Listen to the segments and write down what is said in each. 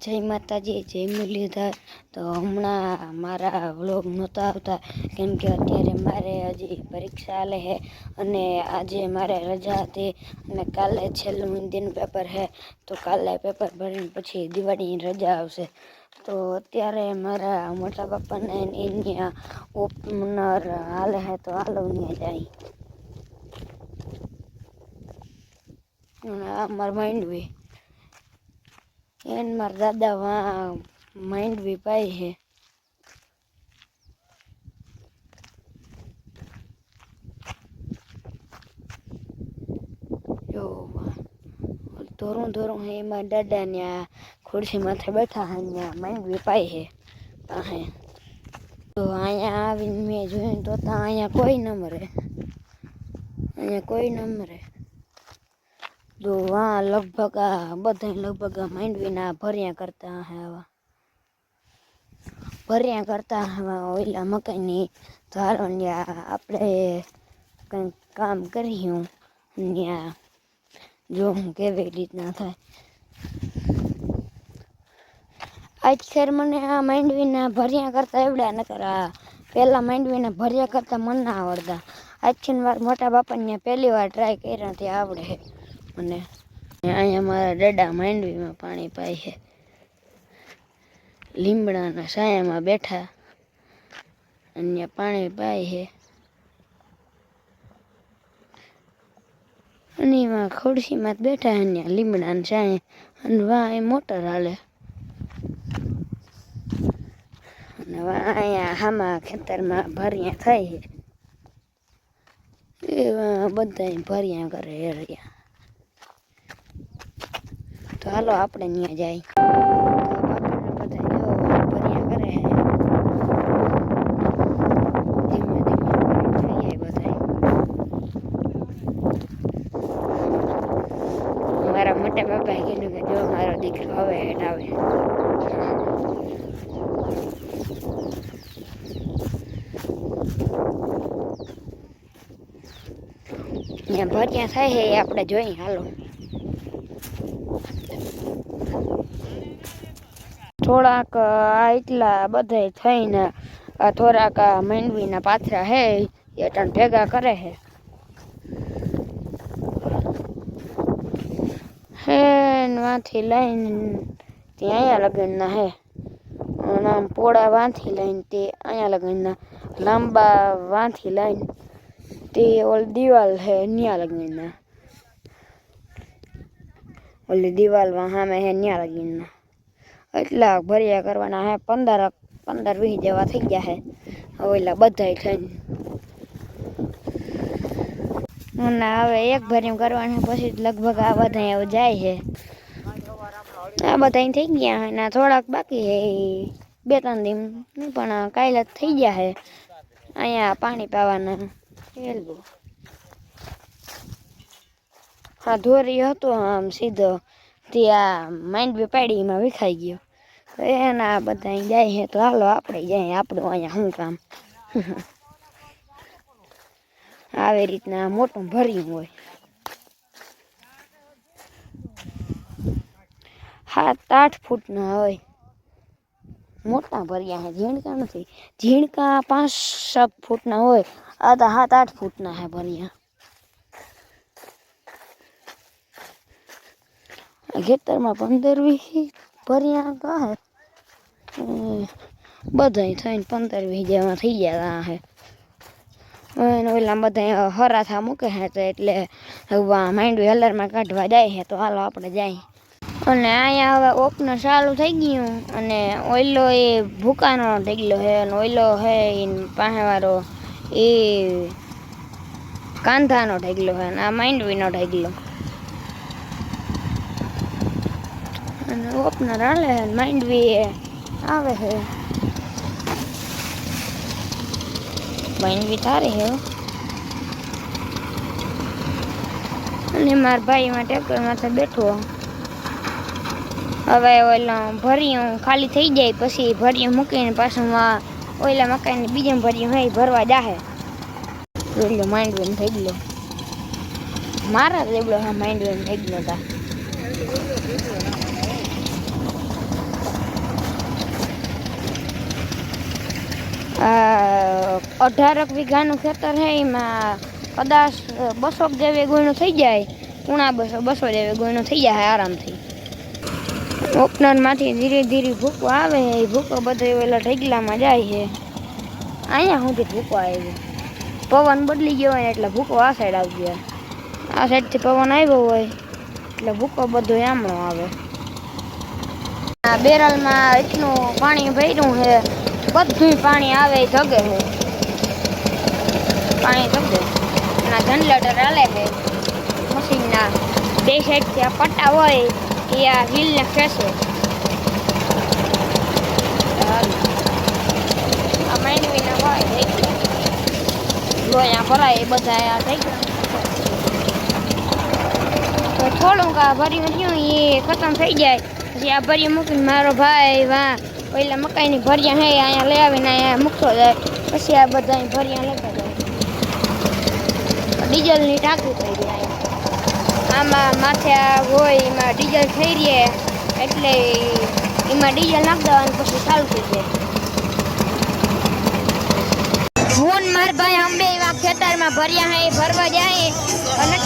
જય માતાજી, જય મુરલીધર। તો હમણાં મારા વ્લોગ નહોતા આવતા કેમ કે અત્યારે મારે હજી પરીક્ષા હાલે છે અને આજે મારે રજા હતી અને કાલે છેલ્લું હિન્દીનું પેપર છે। તો કાલે પેપર ભરીને પછી દિવાળીની રજા આવશે। તો અત્યારે મારા મોટા પપ્પાને એની ઓપનર હાલે છે તો હાલો ત્યાં જાય। મારા માંડવી મારા દાદા વहाँ માંડવી પાઈ છે। જો ધોરું ધોરું है मारा दादा ने खुर्सी माथे बैठा है માંડવી पाई है પાસે। તો અહીંયા આવીને મેં જોયું તો અહીંયા કોઈ ન મરે, અહીંયા કોઈ ન મરે। तो वहाँ लगभग બધા लगभग માંડવીના ભર્યા કરતા હે, આવા ભર્યા કરતા ઓલા મકાઈની। તો હાલો આપણે કંઈક કામ કર્યું ત્યાં જો હું કેવી રીતના થાય। આજ ખેર મને આ માંડવીના ભર્યા કરતા એવડા નકર પહેલાં માંડવીના ભર્યા કરતા મને ના આવડતા। આજથી મારા મોટા બાપાને પહેલી વાર ટ્રાય કર્યાથી આવડે છે મને। અહીંયા મારા દાદા માંડવીમાં પાણી પાય છે, લીમડાના છાયામાં બેઠા અને પાણી પાય છે અને એમાં ખુરશીમાં બેઠા અને લીમડાના છાયા અને વાહ એ મોટર હાલે અને અહીંયા હામાં ખેતરમાં ભર્યા થાય છે એવા બધા ભર્યા કરે રહ્યા। તો હાલો આપણે ત્યાં જાય। બધા જો ભર્યા કરે ધીમે ધીમે થઈ જાય બધા। મારા મોટા બાપાએ કીધું કે જો મારો દીકરો હવે હેઠ આવે। ત્યાં ભર્યા થાય છે એ આપણે જોઈએ હાલો। થોડાક એટલા બધા થઈને થોડાક માંડવીના પાથરા હે એ ટન ભેગા કરે છે વાંથી લઈને ત્યાં અહીંયા લગનના હે અને આમ પોળા વાંથી લઈને તે અહીંયા લગનના, લાંબા વાંથી લઈને તે ઓલી દિવાલ હે ત્યાં લગનના, ઓલી દિવાલમાં સામે હે ત્યાં લગનના। એટલા ભર્યા કરવાના હે 15-20 જેવા થઈ ગયા હે ઓલા બધાય થઈને। અને હવે એક ભર્યું કરવાનું પછી લગભગ આ બધા જાય છે। આ બધા થઈ ગયા હે ને થોડાક બાકી હે 2-3 દિન પણ કાલે થઈ ગયા હે। અહીંયા પાણી પાવાના એલું હા ધોરી હતો આમ સીધો ત્યાં માંડવી પાડી એમાં વિખાઈ ગયો તો એના બધા જાય છે। તો હાલો આપણે જાય, આપણું અહીંયા શું કામ। આવી રીતના મોટું ભર્યું હોય 7-8 ફૂટના હોય, મોટા ભર્યા છે, ઝીણકા નથી। ઝીણકા 5-6 ફૂટના હોય, આ તો 7-8 ફૂટના હે ભર્યા। ખેતરમાં 15-20 ભર્યા કહે બધા થઈને 15-20 જેવા થઈ ગયા હે। ઓલા બધા હરાથા મૂકે છે તો એટલે માંડવી હલરમાં કાઢવા જાય છે। તો હાલો આપણે જાય। અને અહીંયા હવે ઓપનર ચાલુ થઈ ગયું અને ઓઈલો એ ભૂકાનો ઢગલો છે અને ઓઈલો છે એ પાસેવાળો એ કાંધાનો ઢગલો છે અને આ માંડવીનો ઢગલો અને ઓપનર હાલે છે માંડવી આવે છે। માંડવી તારી છે અને મારા ભાઈમાં ટ્રેક્ટર માથે બેઠો। હવે ઓલા ભર્યું ખાલી થઈ જાય પછી ભર્યું મૂકીને પાછું ઓલા મકાઈને બીજા ભર્યું હોય ભરવા જાહે। ઓલો માંડવીને થઈ ગયો મારા જેવડો હા માંડવીને થઈ ગયો હતા। 18 વીઘાનું ખેતર છે, એમાં કદાચ 200 જેવી ગુણું થઈ જાય, પૂણા 200 જેવી ગુણું થઈ જાય આરામથી. ઓપનરમાંથી ધીરે ધીરે ભૂકો આવે, એ ભૂકો બધો એલા ઢગલામાં જાય છે. અહીંયા સુધી ભૂકો આવે, પવન બદલી ગયો હોય એટલે ભૂકો આ સાઈડ આવી ગયો, આ સાઈડથી પવન આવ્યો હોય એટલે ભૂકો બધો આમણો આવે. આ બેરલમાં એટલું પાણી ભર્યું છે, બધું પાણી આવે એ ધગે છે, પાણી ધગે. અને જનરેટર હાલે છે મશીનના, બે સાઈડથી આ પટ્ટા હોય એ આ વ્હીલને ખેંચે. આ માંડવીના હોય લોયા ભરાય એ બધા આ થઈ ગયા. તો થોડુંક આ ભર્યું થયું એ ખતમ થઈ જાય પછી આ ભર્યું મૂકીને મારો ભાઈ વાં પહેલાં મકાઈની ભર્યા હે અહીંયા લઈ આવીને અહીંયા મૂકતો જાય, પછી આ બધા ભર્યા લેતા જાય. ડીઝલની ટાંકી થઈ જાય, આમાં માથે આ હોય એમાં ડીઝલ થઈ રહે એટલે એમાં ડીઝલ નાખી દેવાનું પછી ચાલુ થઈ જાય. હું મારા ભાઈ અંબે એવા ખેતરમાં ભર્યા હે ભરવા જાય અને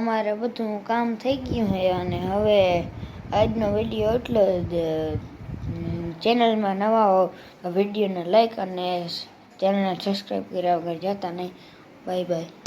અમારે બધું કામ થઈ ગયું છે અને હવે આજનો વિડીયો એટલો જ. ચેનલમાં નવા હો તો વિડીયોને લાઈક અને ચેનલને સબસ્ક્રાઈબ કર્યા વગર જતા નહીં. Bye bye.